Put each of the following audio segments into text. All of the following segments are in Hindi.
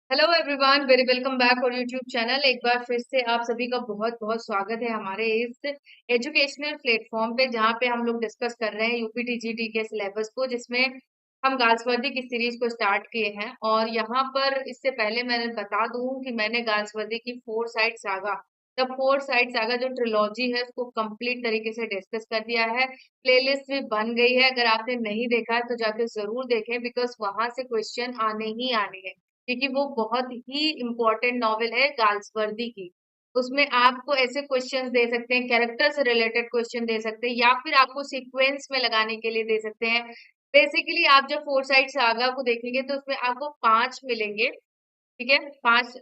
Hello everyone, very welcome back और यूट्यूब चैनल। एक बार फिर से आप सभी का बहुत बहुत स्वागत है हमारे इस एजुकेशनल प्लेटफॉर्म पे, जहाँ पे हम लोग डिस्कस कर रहे हैं यूपीटीजीटी के सिलेबस को, जिसमें हम गर्ल्स वर्दी की सीरीज को स्टार्ट किए हैं। और यहाँ पर इससे पहले मैंने बता दूं कि मैंने गर्ल्स वर्दी की four side saga, the four side saga जो ट्रिलॉजी है उसको कंप्लीट तरीके से डिस्कस कर दिया है। प्लेलिस्ट भी बन गई है, अगर आपने नहीं देखा है तो जाके जरूर देखें, बिकॉज वहां से क्वेश्चन आने ही आने हैं, क्योंकि वो बहुत ही इम्पोर्टेंट नॉवेल है गार्ल्स वर्दी की। उसमें आपको ऐसे क्वेश्चंस दे सकते हैं, कैरेक्टर से रिलेटेड क्वेश्चन दे सकते हैं, या फिर आपको सीक्वेंस में लगाने के लिए दे सकते हैं। बेसिकली आप जब फोर साइड सागा को देखेंगे तो उसमें आपको पांच मिलेंगे, ठीक है, पांच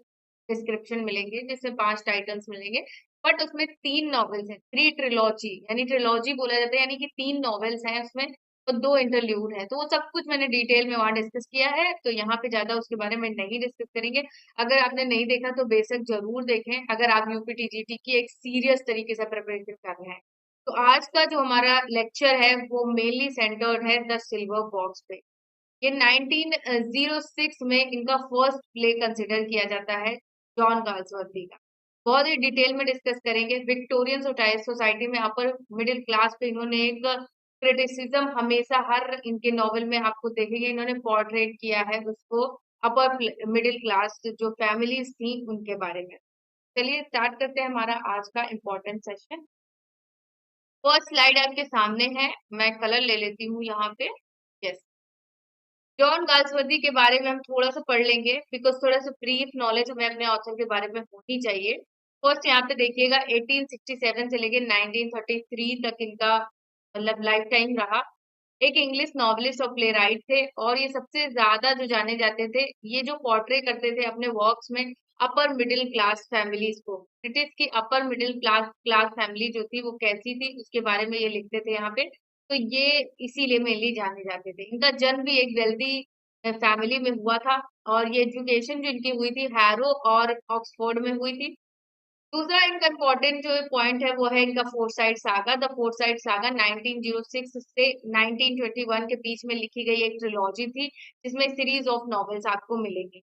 डिस्क्रिप्शन मिलेंगे, जिसमें पांच टाइटल्स मिलेंगे। बट उसमें तीन नॉवेल्स हैं, थ्री ट्रिलॉजी, यानी ट्रिलॉजी बोला जाता है, यानी कि तीन नॉवेल्स हैं उसमें और दो इंटरल्यूड है। तो वो सब कुछ मैंने डिटेल में वहां डिस्कस किया है, तो यहाँ पे ज्यादा उसके बारे में नहीं डिस्कस करेंगे। अगर आपने नहीं देखा तो बेशक जरूर देखें, अगर आप यूपीटीजीटी की एक सीरियस तरीके से प्रिपरेशन कर रहे हैं। तो आज का जो हमारा लेक्चर है वो मेनली सेंटर्ड है द सिल्वर बॉक्स पे। ये 1906 में इनका फर्स्ट प्ले कंसिडर किया जाता है, जॉन गाल्सवर्दी का। बहुत ही डिटेल में डिस्कस करेंगे। विक्टोरियन सोसाइटी में अपर मिडिल क्लास पे इन्होंने एक क्रिटिसिज्म हमेशा हर इनके नॉवेल में आपको देखेंगे, इन्होंने पोर्ट्रेट किया है उसको, अपर मिडिल क्लास जो फैमिलीज थी उनके बारे में। चलिए स्टार्ट करते हैं हमारा आज का इम्पोर्टेंट सेशन। फर्स्ट स्लाइड आपके सामने है, मैं कलर ले लेती हूँ यहाँ पे। यस, जॉन गाल्सवर्दी के बारे में हम थोड़ा सा पढ़ लेंगे, बिकॉज थोड़ा सा ब्रीफ नॉलेज हमें अपने ऑथर के बारे में होनी चाहिए। फर्स्ट यहाँ पे देखिएगा, 1867 से लेके 1933 तक इनका मतलब लाइफ टाइम रहा। एक इंग्लिश नॉवलिस्ट और प्ले राइट थे, और ये सबसे ज्यादा जो जाने जाते थे, ये जो पोर्ट्रे करते थे अपने वर्क्स में अपर मिडिल क्लास फैमिलीज को। ब्रिटिश की upper middle class class family जो थी वो कैसी थी उसके बारे में ये लिखते थे यहाँ पे। तो ये इसीलिए मेनली जाने जाते थे। इनका जन्म भी एक वेल्दी फैमिली में हुआ था, और ये एजुकेशन जो इनकी हुई थी हैरो और ऑक्सफोर्ड में हुई थी। दूसरा इनका इम्पोर्टेंट जो पॉइंट है वो है इनका four side saga. The four side saga 1906 से 1921 के बीच में लिखी गई एक ट्रिलॉजी थी, जिसमें सीरीज ऑफ नॉवेल्स आपको मिलेंगी।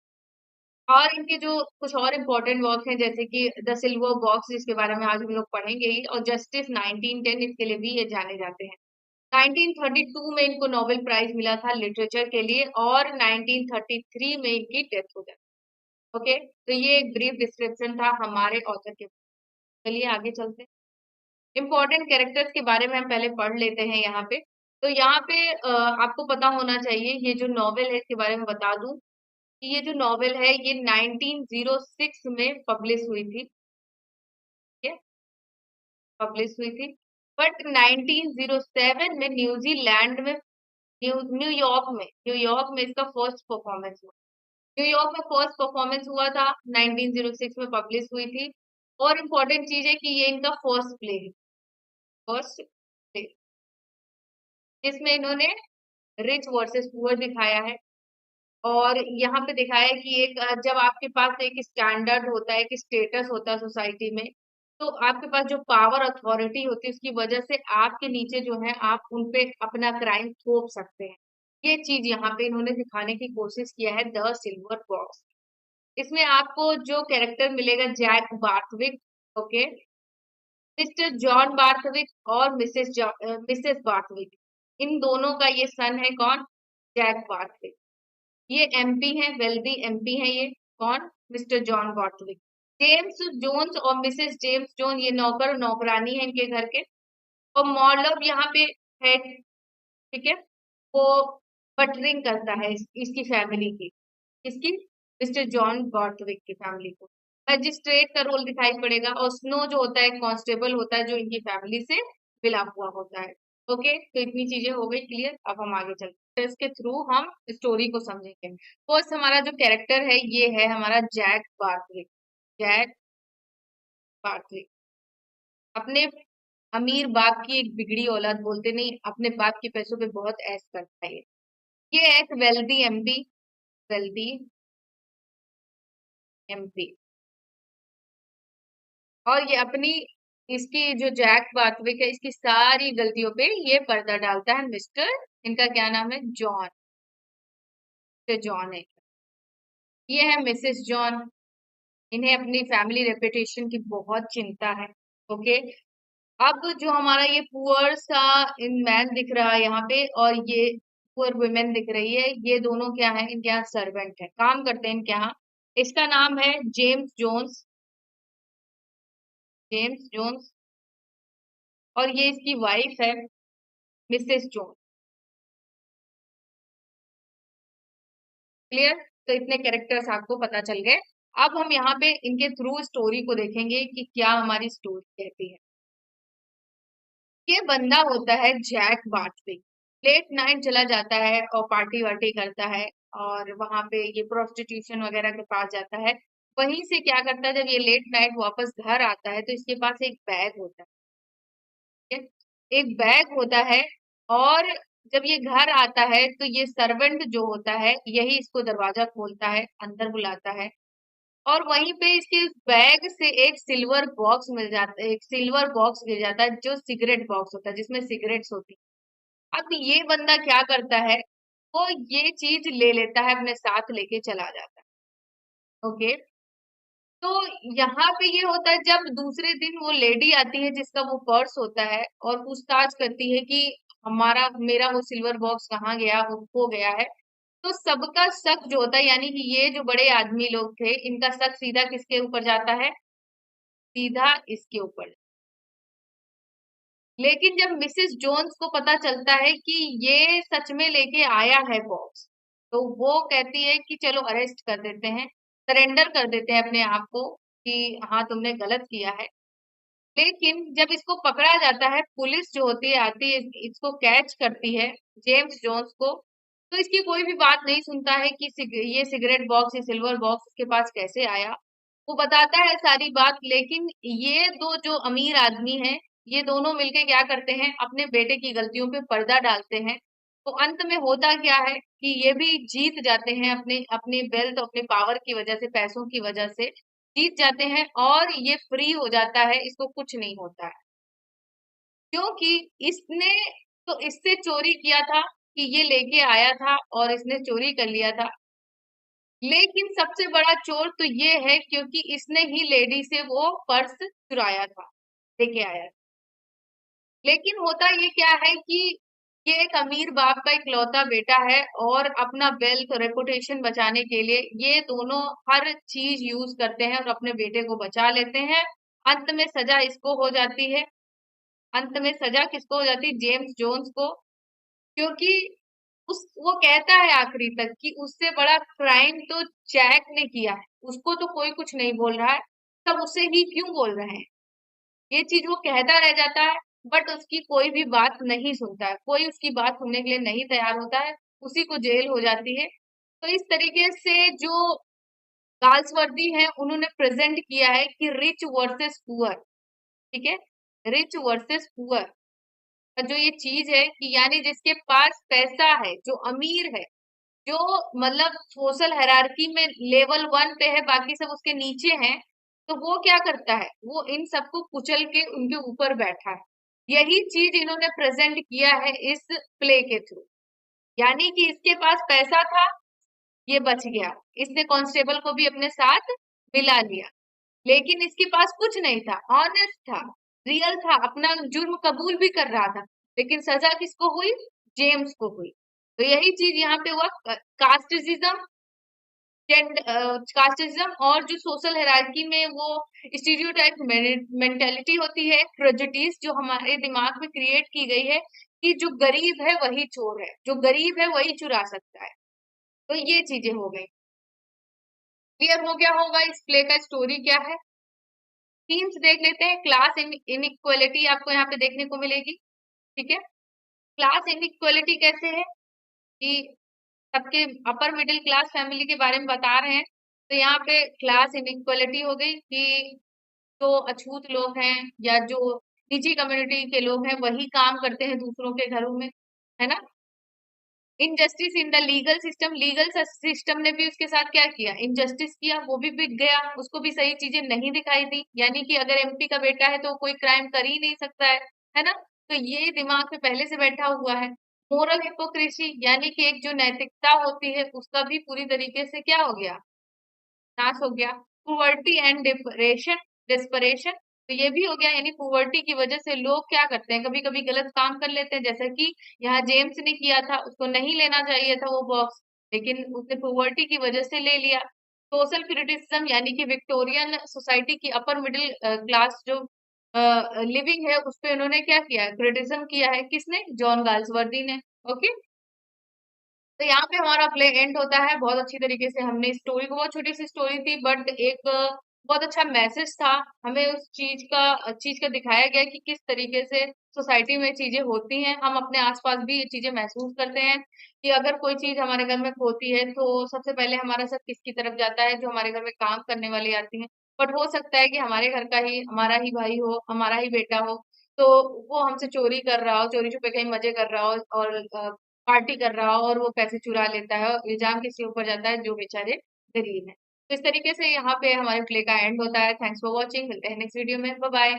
और इनके जो कुछ और इम्पोर्टेंट वर्क हैं, जैसे कि द सिल्वर बॉक्स, जिसके बारे में आज हम लोग पढ़ेंगे ही, और जस्टिस 1910, इसके लिए भी ये जाने जाते हैं। 1932 में इनको नोबेल प्राइज मिला था लिटरेचर के लिए, और 1933 में इनकी डेथ हो गई। ओके, तो ये एक ब्रीफ डिस्क्रिप्शन था हमारे ऑथर के। चलिए आगे चलते हैं। इम्पोर्टेंट कैरेक्टर्स के बारे में हम पहले पढ़ लेते हैं यहाँ पे। तो यहाँ पे आपको पता होना चाहिए, ये जो नॉवेल है इसके बारे में बता दूं कि ये जो नॉवेल है ये 1906 में पब्लिश हुई थी, ठीक है, पब्लिश हुई थी। बट 1907 में न्यूजीलैंड में, न्यूयॉर्क में इसका फर्स्ट परफॉर्मेंस हुआ। न्यूयॉर्क में फर्स्ट परफॉर्मेंस हुआ था, 1906 में पब्लिश हुई थी। और इम्पोर्टेंट चीज है कि ये इनका फर्स्ट प्ले है, फर्स्ट प्ले, जिसमें इन्होंने रिच वर्सेस पुअर दिखाया है। और यहाँ पे दिखाया है कि एक जब आपके पास एक स्टैंडर्ड होता है, एक स्टेटस होता है सोसाइटी में, तो आपके पास जो पावर अथॉरिटी होती है उसकी वजह से आपके नीचे जो है आप उन पे अपना क्राइम थोप सकते हैं। ये चीज यहाँ पे इन्होंने दिखाने की कोशिश किया है द सिल्वर बॉक्स। इसमें आपको जो कैरेक्टर मिलेगा, Jack Barthwick, okay, mister John Barthwick और मिसेस बार्थविक, इन दोनों का ये सन है कौन, जैक बार्थविक। ये एमपी हैं, वेल्दी एमपी हैं ये, कौन, mister John Barthwick. James Jones और मिसेस जेम्स जोन, ये नौकर और नौकरानी है इनके घर के। और मॉर्लव यहाँ पे है, ठीक है, वो बटरिंग करता है इसकी फैमिली की, इसकी मिस्टर जॉन बॉर्थविक की फैमिली को। मजिस्ट्रेट का रोल दिखाई पड़ेगा, और स्नो जो होता है कांस्टेबल होता है जो इनकी फैमिली से मिला हुआ होता है। ओके, तो इतनी चीजें हो गई क्लियर। अब हम आगे चलते हैं, इसके थ्रू हम स्टोरी को समझेंगे। फर्स्ट हमारा जो कैरेक्टर है ये है हमारा जैक बार्थविक। जैक बार्थविक अपने अमीर बाप की एक बिगड़ी औलाद, बोलते नहीं, अपने बाप के पैसों पे बहुत ऐश करता है ये है एक वेल्दी एमपी, वेल्दी एमपी। और ये अपनी, इसकी जो जैक बार्थविक है इसकी सारी गलतियों पे ये पर्दा डालता है मिस्टर, इनका क्या नाम है, जॉन, मिस्टर जॉन है। ये है मिसेस जॉन। इन्हें अपनी फैमिली रेपुटेशन की बहुत चिंता है। ओके। अब जो हमारा ये पुअर सा इन मैन दिख रहा है यहाँ पे, और ये पुअर वुमेन दिख रही है, ये दोनों क्या है, इनके यहाँ सर्वेंट है, काम करते हैं इनके यहाँ। इसका नाम है जेम्स जोन्स। James Jones. और ये इसकी वाइफ है, मिसेस जोन्स। क्लियर? तो इतने कैरेक्टर्स आपको पता चल गए। अब हम यहाँ पे इनके थ्रू स्टोरी को देखेंगे कि क्या हमारी स्टोरी कहती है। ये बंदा होता है जैक बार्टवी। लेट नाइट चला जाता है और पार्टी वार्टी करता है, और वहां पे ये प्रोस्टिट्यूशन वगैरह के पास जाता है। वहीं से क्या करता है, जब ये लेट नाइट वापस घर आता है तो इसके पास एक बैग होता है। ठीक है? एक बैग होता है। और जब ये घर आता है तो ये सर्वेंट जो होता है यही इसको दरवाजा खोलता है, अंदर बुलाता है। और वहीं पे इसके बैग से एक सिल्वर बॉक्स मिल जाता है, एक सिल्वर बॉक्स गिर जाता है जो सिगरेट बॉक्स होता है, जिसमें सिगरेट्स होती है। अब ये बंदा क्या करता है, वो ये चीज ले लेता है, अपने साथ लेके चला जाता है। ओके। तो यहाँ पे ये होता है, जब दूसरे दिन वो लेडी आती है जिसका वो पर्स होता है, और पूछताछ करती है कि हमारा मेरा वो सिल्वर बॉक्स कहाँ गया, वो खो गया है। तो सबका शक जो होता है, यानी कि ये जो बड़े आदमी लोग थे, इनका शक सीधा किसके ऊपर जाता है, सीधा इसके ऊपर। लेकिन जब मिसेस जोन्स को पता चलता है कि ये सच में लेके आया है बॉक्स, तो वो कहती है कि चलो अरेस्ट कर देते हैं, सरेंडर कर देते हैं अपने आप को कि हाँ तुमने गलत किया है। लेकिन जब इसको पकड़ा जाता है, पुलिस जो होती है आती है, इसको कैच करती है, जेम्स जोन्स को। तो इसकी कोई भी बात नहीं सुनता है कि ये सिगरेट बॉक्स, ये सिल्वर बॉक्स उसके पास कैसे आया। वो बताता है सारी बात, लेकिन ये दो जो अमीर आदमी हैं, ये दोनों मिलके क्या करते हैं, अपने बेटे की गलतियों पे पर्दा डालते हैं। तो अंत में होता क्या है कि ये भी जीत जाते हैं, अपने अपने वेल्थ, अपने पावर की वजह से, पैसों की वजह से जीत जाते हैं, और ये फ्री हो जाता है, इसको कुछ नहीं होता है। क्योंकि इसने तो इससे चोरी किया था, कि ये लेके आया था और इसने चोरी कर लिया था। लेकिन सबसे बड़ा चोर तो ये है क्योंकि इसने ही लेडी से वो पर्स चुराया था, लेके आया था। लेकिन होता ये क्या है कि ये एक अमीर बाप का इकलौता बेटा है, और अपना वेल्थ और रेपुटेशन बचाने के लिए ये दोनों हर चीज यूज करते हैं और अपने बेटे को बचा लेते हैं। अंत में सजा इसको हो जाती है। अंत में सजा किसको हो जाती है, जेम्स जोन्स को। क्योंकि उस वो कहता है आखिरी तक कि उससे बड़ा क्राइम तो जैक ने किया है, उसको तो कोई कुछ नहीं बोल रहा है, सब उसे ही क्यों बोल रहे हैं। ये चीज वो कहता रह जाता है, बट उसकी कोई भी बात नहीं सुनता है, कोई उसकी बात सुनने के लिए नहीं तैयार होता है। उसी को जेल हो जाती है। तो इस तरीके से जो गाल्सवर्दी है, उन्होंने प्रेजेंट किया है कि रिच वर्सेस पुअर। ठीक है? रिच वर्सेस पुअर का जो ये चीज है कि यानी जिसके पास पैसा है, जो अमीर है, जो मतलब सोशल हायरार्की में लेवल 1 पे है, बाकी सब उसके नीचे हैं। तो वो क्या करता है, वो इन सबको कुचल के उनके ऊपर बैठा है। यही चीज इन्होंने प्रेजेंट किया है इस प्ले के थ्रू। यानी कि इसके पास पैसा था, ये बच गया, इसने कांस्टेबल को भी अपने साथ मिला लिया। लेकिन इसके पास कुछ नहीं था, ऑनेस्ट था, रियल था, अपना जुर्म कबूल भी कर रहा था। लेकिन सजा किसको हुई, जेम्स को हुई। तो यही चीज यहाँ पे हुआ, कास्टिज्म, कास्टिज्म, और जो सोशल हायरार्की में वो स्टीरियोटाइप मेंटेलिटी होती है, प्रेजुडिस जो हमारे दिमाग में क्रिएट की गई है कि जो गरीब है वही चोर है, जो गरीब है वही चुरा सकता है। तो ये चीजें हो गई। क्लियर हो गया होगा इस प्ले का स्टोरी क्या है। थीम्स देख लेते हैं। क्लास इनइक्वालिटी आपको यहाँ पे देखने को मिलेगी। ठीक है? क्लास इनइक्वालिटी कैसे है कि सबके अपर मिडिल क्लास फैमिली के बारे में बता रहे हैं। तो यहाँ पे क्लास इनइक्वालिटी हो गई कि जो अछूत लोग हैं या जो निजी कम्युनिटी के लोग हैं वही काम करते हैं दूसरों के घरों में, है ना। Injustice in the legal system, legal system ने भी उसके साथ क्या किया, इनजस्टिस किया, वो भी बिक गया, उसको भी सही चीजें नहीं दिखाई दी। यानी कि अगर एमपी का बेटा है तो कोई क्राइम कर ही नहीं सकता है ना। तो ये दिमाग में पहले से बैठा हुआ है। मोरल हिपोक्रेसी, यानी कि एक जो नैतिकता होती है उसका भी पूरी तरीके से क्या हो गया, नाश हो गया। पुवर्टी एंड डिप्रेशन, डिस्परेशन, तो ये भी हो गया, यानी पुवर्टी की वजह से लोग क्या करते हैं, कभी कभी गलत काम कर लेते हैं, जैसा कि यहाँ जेम्स ने किया था, उसको नहीं लेना चाहिए था वो बॉक्स, लेकिन उसने पुवर्टी की वजह से ले लिया। सोशल क्रिटिसिज्म, यानी कि विक्टोरियन सोसाइटी की अपर मिडिल क्लास जो लिविंग है उस पे उन्होंने क्या किया है, क्रिटिसिज्म किया है, किसने, जॉन गाल्सवर्दी ने। ओके, तो यहाँ पे हमारा प्ले एंड होता है। बहुत अच्छी तरीके से हमने स्टोरी को, बहुत छोटी सी स्टोरी थी बट एक बहुत अच्छा मैसेज था। हमें उस चीज का दिखाया गया कि किस तरीके से सोसाइटी में चीजें होती हैं, हम अपने आसपास भी ये चीजें महसूस करते हैं कि अगर कोई चीज हमारे घर में होती है तो सबसे पहले हमारा सर किसकी तरफ जाता है, जो हमारे घर में काम करने वाली आती हैं। बट हो सकता है कि हमारे घर का ही, हमारा ही भाई हो, हमारा ही बेटा हो, तो वो हमसे चोरी कर रहा हो, चोरी छुपे कहीं मजे कर रहा हो और पार्टी कर रहा हो और वो पैसे चुरा लेता है और इल्जाम किसी ऊपर जाता है जो बेचारे गरीब हैं। तो इस तरीके से यहाँ पे हमारे प्ले का एंड होता है। थैंक्स फॉर वॉचिंग, मिलते हैं नेक्स्ट वीडियो में, बाय बाय।